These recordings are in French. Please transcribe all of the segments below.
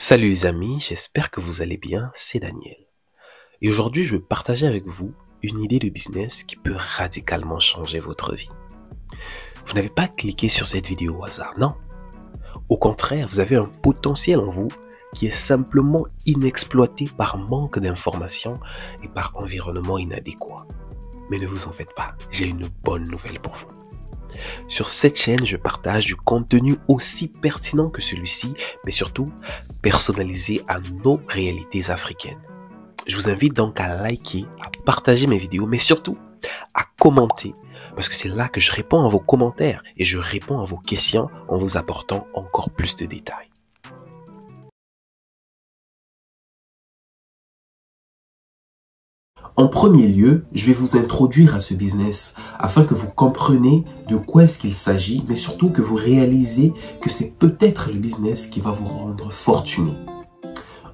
Salut les amis, j'espère que vous allez bien, c'est Daniel. Et aujourd'hui, je vais partager avec vous une idée de business qui peut radicalement changer votre vie. Vous n'avez pas cliqué sur cette vidéo au hasard, non. Au contraire, vous avez un potentiel en vous qui est simplement inexploité par manque d'informations et par environnement inadéquat. Mais ne vous en faites pas, j'ai une bonne nouvelle pour vous. Sur cette chaîne, je partage du contenu aussi pertinent que celui-ci, mais surtout personnalisé à nos réalités africaines. Je vous invite donc à liker, à partager mes vidéos, mais surtout à commenter, parce que c'est là que je réponds à vos commentaires et je réponds à vos questions en vous apportant encore plus de détails. En premier lieu, je vais vous introduire à ce business afin que vous compreniez de quoi est-ce qu'il s'agit, mais surtout que vous réalisez que c'est peut-être le business qui va vous rendre fortuné.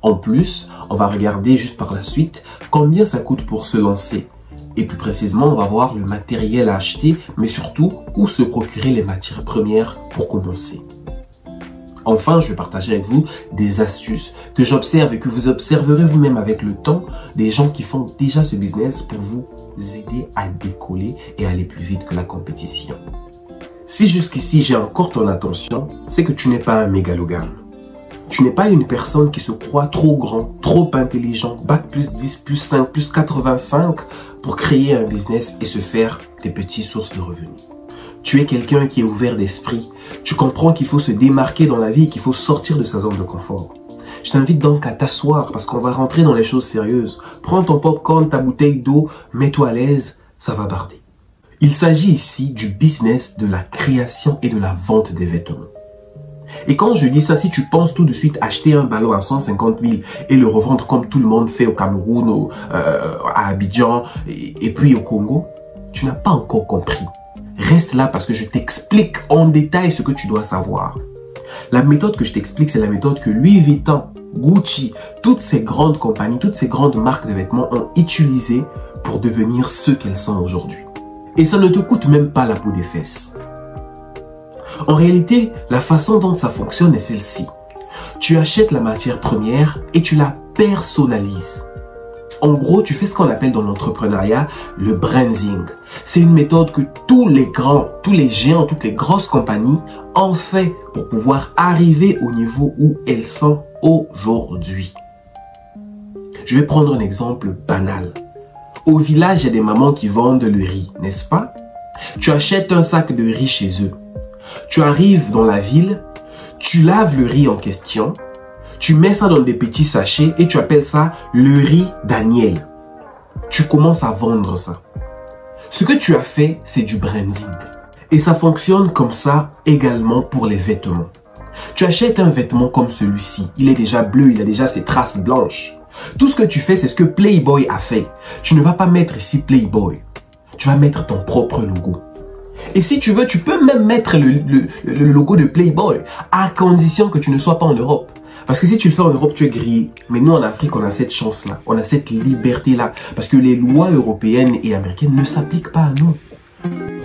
En plus, on va regarder juste par la suite combien ça coûte pour se lancer. Et plus précisément, on va voir le matériel à acheter, mais surtout où se procurer les matières premières pour commencer. Enfin, je vais partager avec vous des astuces que j'observe et que vous observerez vous-même avec le temps, des gens qui font déjà ce business pour vous aider à décoller et aller plus vite que la compétition. Si jusqu'ici j'ai encore ton attention, c'est que tu n'es pas un mégalogame. Tu n'es pas une personne qui se croit trop grand, trop intelligent, bac plus 10, plus 5, plus 85 pour créer un business et se faire des petites sources de revenus. Tu es quelqu'un qui est ouvert d'esprit. Tu comprends qu'il faut se démarquer dans la vie et qu'il faut sortir de sa zone de confort. Je t'invite donc à t'asseoir parce qu'on va rentrer dans les choses sérieuses. Prends ton popcorn, ta bouteille d'eau, mets-toi à l'aise, ça va barder. Il s'agit ici du business de la création et de la vente des vêtements. Et quand je dis ça, si tu penses tout de suite acheter un ballon à 150 000 et le revendre comme tout le monde fait au Cameroun, à Abidjan et puis au Congo, tu n'as pas encore compris. Reste là parce que je t'explique en détail ce que tu dois savoir. La méthode que je t'explique, c'est la méthode que Louis Vuitton, Gucci, toutes ces grandes compagnies, toutes ces grandes marques de vêtements ont utilisée pour devenir ce qu'elles sont aujourd'hui. Et ça ne te coûte même pas la peau des fesses. En réalité, la façon dont ça fonctionne est celle-ci. Tu achètes la matière première et tu la personnalises. En gros, tu fais ce qu'on appelle dans l'entrepreneuriat le branding. C'est une méthode que tous les grands, tous les géants, toutes les grosses compagnies ont fait pour pouvoir arriver au niveau où elles sont aujourd'hui. Je vais prendre un exemple banal. Au village, il y a des mamans qui vendent le riz, n'est-ce pas? Tu achètes un sac de riz chez eux. Tu arrives dans la ville, tu laves le riz en question, tu mets ça dans des petits sachets et tu appelles ça le riz Daniel. Tu commences à vendre ça. Ce que tu as fait, c'est du branding. Et ça fonctionne comme ça également pour les vêtements. Tu achètes un vêtement comme celui-ci. Il est déjà bleu, il a déjà ses traces blanches. Tout ce que tu fais, c'est ce que Playboy a fait. Tu ne vas pas mettre ici Playboy. Tu vas mettre ton propre logo. Et si tu veux, tu peux même mettre le logo de Playboy à condition que tu ne sois pas en Europe. Parce que si tu le fais en Europe, tu es grillé. Mais nous, en Afrique, on a cette chance-là. On a cette liberté-là. Parce que les lois européennes et américaines ne s'appliquent pas à nous.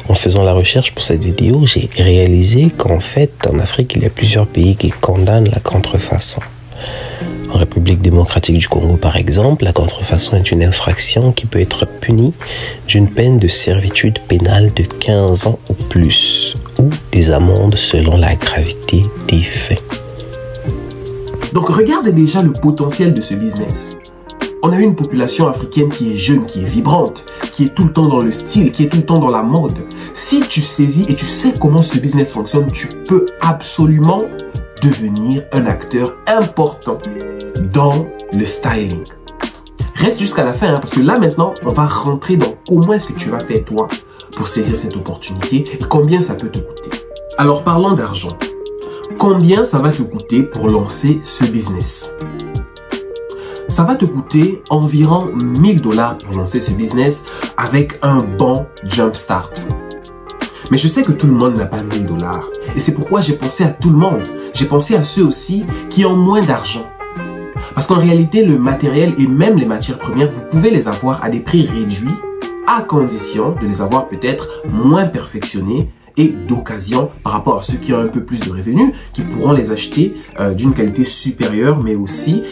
En faisant la recherche pour cette vidéo, j'ai réalisé qu'en fait, en Afrique, il y a plusieurs pays qui condamnent la contrefaçon. En République démocratique du Congo, par exemple, la contrefaçon est une infraction qui peut être punie d'une peine de servitude pénale de 15 ans ou plus, ou des amendes selon la gravité des faits. Donc regarde déjà le potentiel de ce business. On a une population africaine qui est jeune, qui est vibrante, qui est tout le temps dans le style, qui est tout le temps dans la mode. Si tu saisis et tu sais comment ce business fonctionne, tu peux absolument devenir un acteur important dans le styling. Reste jusqu'à la fin, parce que là maintenant, on va rentrer dans comment est-ce que tu vas faire toi pour saisir cette opportunité et combien ça peut te coûter. Alors parlons d'argent. Combien ça va te coûter pour lancer ce business? Ça va te coûter environ 1000 $ pour lancer ce business avec un bon jumpstart. Mais je sais que tout le monde n'a pas 1000 $. Et c'est pourquoi j'ai pensé à tout le monde. J'ai pensé à ceux aussi qui ont moins d'argent. Parce qu'en réalité, le matériel et même les matières premières, vous pouvez les avoir à des prix réduits à condition de les avoir peut-être moins perfectionnés et d'occasion par rapport à ceux qui ont un peu plus de revenus, qui pourront les acheter d'une qualité supérieure, mais aussi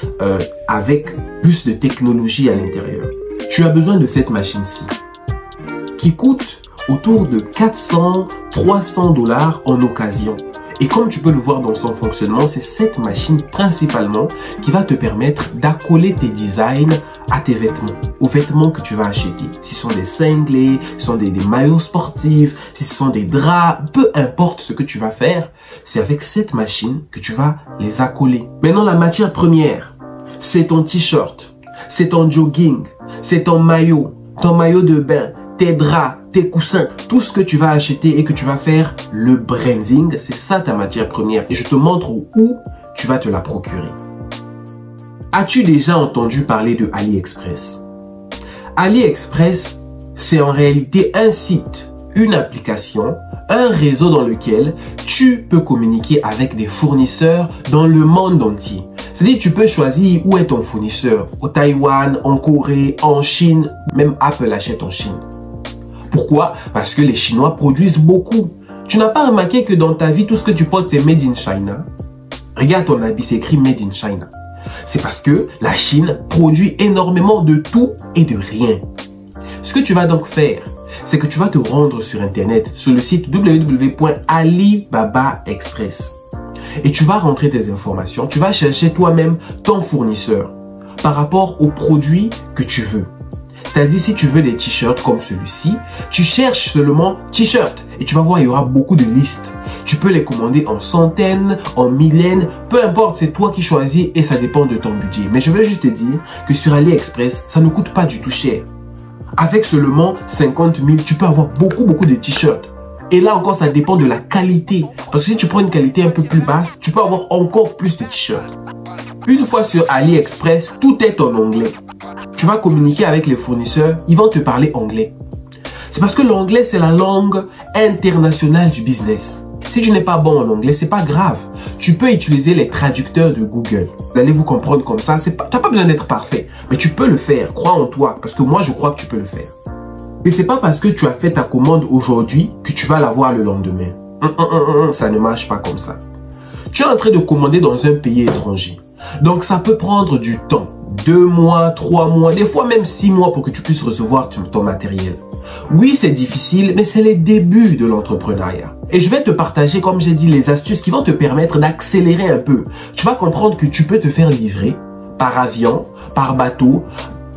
avec plus de technologie à l'intérieur. Tu as besoin de cette machine-ci qui coûte autour de 400-300 $ en occasion. Et comme tu peux le voir dans son fonctionnement, c'est cette machine principalement qui va te permettre d'accoler tes designs à tes vêtements, aux vêtements que tu vas acheter. Si ce sont des cinglés, si ce sont des maillots sportifs, si ce sont des draps, peu importe ce que tu vas faire, c'est avec cette machine que tu vas les accoler. Maintenant, la matière première, c'est ton t-shirt, c'est ton jogging, c'est ton maillot de bain, tes draps, tes coussins, tout ce que tu vas acheter et que tu vas faire le branding, c'est ça ta matière première. Et je te montre où tu vas te la procurer. As-tu déjà entendu parler de AliExpress? AliExpress, c'est en réalité un site, une application, un réseau dans lequel tu peux communiquer avec des fournisseurs dans le monde entier. C'est-à-dire, tu peux choisir où est ton fournisseur. Au Taïwan, en Corée, en Chine, même Apple achète en Chine. Pourquoi? Parce que les Chinois produisent beaucoup. Tu n'as pas remarqué que dans ta vie, tout ce que tu portes, c'est Made in China? Regarde ton habit, c'est écrit Made in China. C'est parce que la Chine produit énormément de tout et de rien. Ce que tu vas donc faire, c'est que tu vas te rendre sur Internet, sur le site www.Alibaba Express. Et tu vas rentrer tes informations, tu vas chercher toi-même ton fournisseur par rapport aux produits que tu veux. C'est-à-dire, si tu veux des t-shirts comme celui-ci, tu cherches seulement t-shirts et tu vas voir, il y aura beaucoup de listes. Tu peux les commander en centaines, en milliers, peu importe, c'est toi qui choisis et ça dépend de ton budget. Mais je veux juste te dire que sur AliExpress, ça ne coûte pas du tout cher. Avec seulement 50 000, tu peux avoir beaucoup de t-shirts. Et là encore, ça dépend de la qualité. Parce que si tu prends une qualité un peu plus basse, tu peux avoir encore plus de t-shirts. Une fois sur AliExpress, tout est en anglais. Tu vas communiquer avec les fournisseurs, ils vont te parler anglais. C'est parce que l'anglais, c'est la langue internationale du business. Si tu n'es pas bon en anglais, c'est pas grave. Tu peux utiliser les traducteurs de Google. Vous allez vous comprendre comme ça. Tu n'as pas besoin d'être parfait, mais tu peux le faire. Crois en toi, parce que moi, je crois que tu peux le faire. Et c'est pas parce que tu as fait ta commande aujourd'hui que tu vas l'avoir le lendemain. Ça ne marche pas comme ça. Tu es en train de commander dans un pays étranger. Donc, ça peut prendre du temps. 2 mois, 3 mois, des fois même 6 mois pour que tu puisses recevoir ton matériel. Oui, c'est difficile, mais c'est les débuts de l'entrepreneuriat. Et je vais te partager, comme j'ai dit, les astuces qui vont te permettre d'accélérer un peu. Tu vas comprendre que tu peux te faire livrer par avion, par bateau,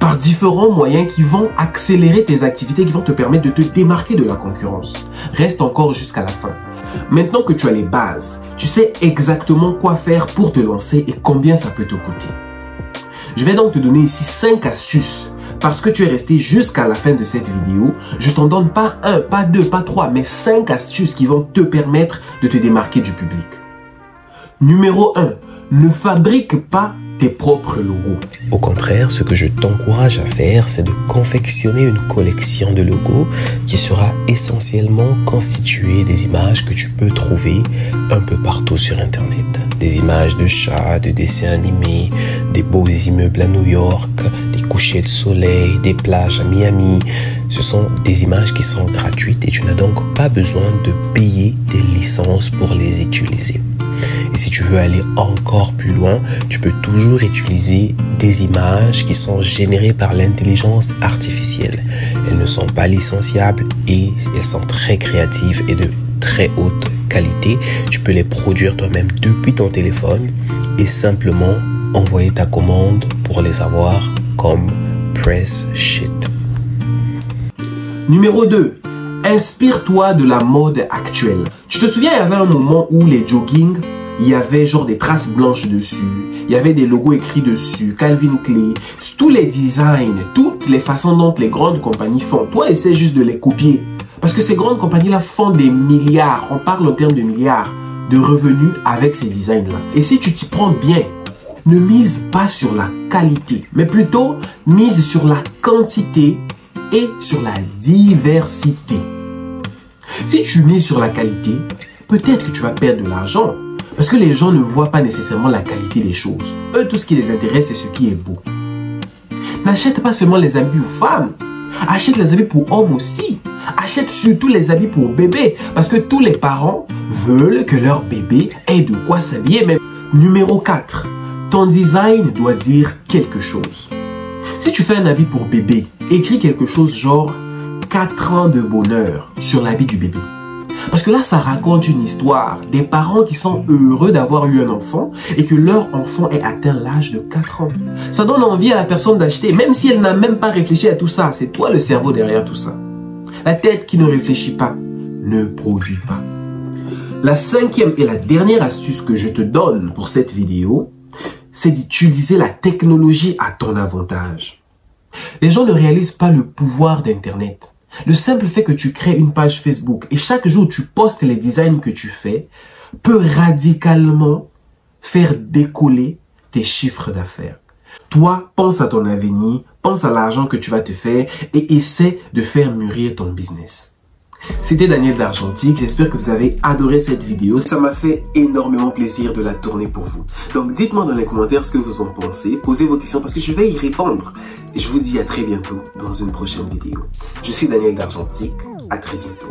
par différents moyens qui vont accélérer tes activités, qui vont te permettre de te démarquer de la concurrence. Reste encore jusqu'à la fin. Maintenant que tu as les bases, tu sais exactement quoi faire pour te lancer et combien ça peut te coûter. Je vais donc te donner ici 5 astuces. Parce que tu es resté jusqu'à la fin de cette vidéo, je t'en donne pas 1, pas 2, pas 3, mais 5 astuces qui vont te permettre de te démarquer du public. Numéro 1, ne fabrique pas tes propres logos. Au contraire, ce que je t'encourage à faire, c'est de confectionner une collection de logos qui sera essentiellement constituée des images que tu peux trouver un peu partout sur Internet. Des images de chats, de dessins animés, des beaux immeubles à New York, des couchers de soleil, des plages à Miami. Ce sont des images qui sont gratuites et tu n'as donc pas besoin de payer des licences pour les utiliser. Et si tu veux aller encore plus loin, tu peux toujours utiliser des images qui sont générées par l'intelligence artificielle. Elles ne sont pas licenciables et elles sont très créatives et de très haute qualité. Tu peux les produire toi-même depuis ton téléphone et simplement envoyer ta commande pour les avoir comme press sheet. Numéro 2. Inspire-toi de la mode actuelle. Tu te souviens, il y avait un moment où les joggings, il y avait genre des traces blanches dessus, il y avait des logos écrits dessus, Calvin Klein, tous les designs, toutes les façons dont les grandes compagnies font. Toi, essaie juste de les copier. Parce que ces grandes compagnies-là font des milliards, on parle en termes de milliards de revenus avec ces designs-là. Et si tu t'y prends bien, ne mise pas sur la qualité, mais plutôt mise sur la quantité et sur la diversité. Si tu mises sur la qualité, peut-être que tu vas perdre de l'argent. Parce que les gens ne voient pas nécessairement la qualité des choses. Eux, tout ce qui les intéresse, c'est ce qui est beau. N'achète pas seulement les habits aux femmes. Achète les habits pour hommes aussi. achète surtout les habits pour bébé parce que tous les parents veulent que leur bébé ait de quoi s'habiller. Mais numéro 4, ton design doit dire quelque chose. Si tu fais un habit pour bébé, écris quelque chose genre 4 ans de bonheur sur l'habit du bébé. Parce que là, ça raconte une histoire des parents qui sont heureux d'avoir eu un enfant et que leur enfant ait atteint l'âge de 4 ans. Ça donne envie à la personne d'acheter, même si elle n'a même pas réfléchi à tout ça. C'est toi le cerveau derrière tout ça. La tête qui ne réfléchit pas ne produit pas. La 5e et la dernière astuce que je te donne pour cette vidéo, c'est d'utiliser la technologie à ton avantage. Les gens ne réalisent pas le pouvoir d'Internet. Le simple fait que tu crées une page Facebook et chaque jour tu postes les designs que tu fais peut radicalement faire décoller tes chiffres d'affaires. Toi, pense à ton avenir, pense à l'argent que tu vas te faire et essaie de faire mûrir ton business. C'était Daniel d'Argentique, j'espère que vous avez adoré cette vidéo. Ça m'a fait énormément plaisir de la tourner pour vous. Donc dites-moi dans les commentaires ce que vous en pensez, posez vos questions parce que je vais y répondre. Et je vous dis à très bientôt dans une prochaine vidéo. Je suis Daniel d'Argentique, à très bientôt.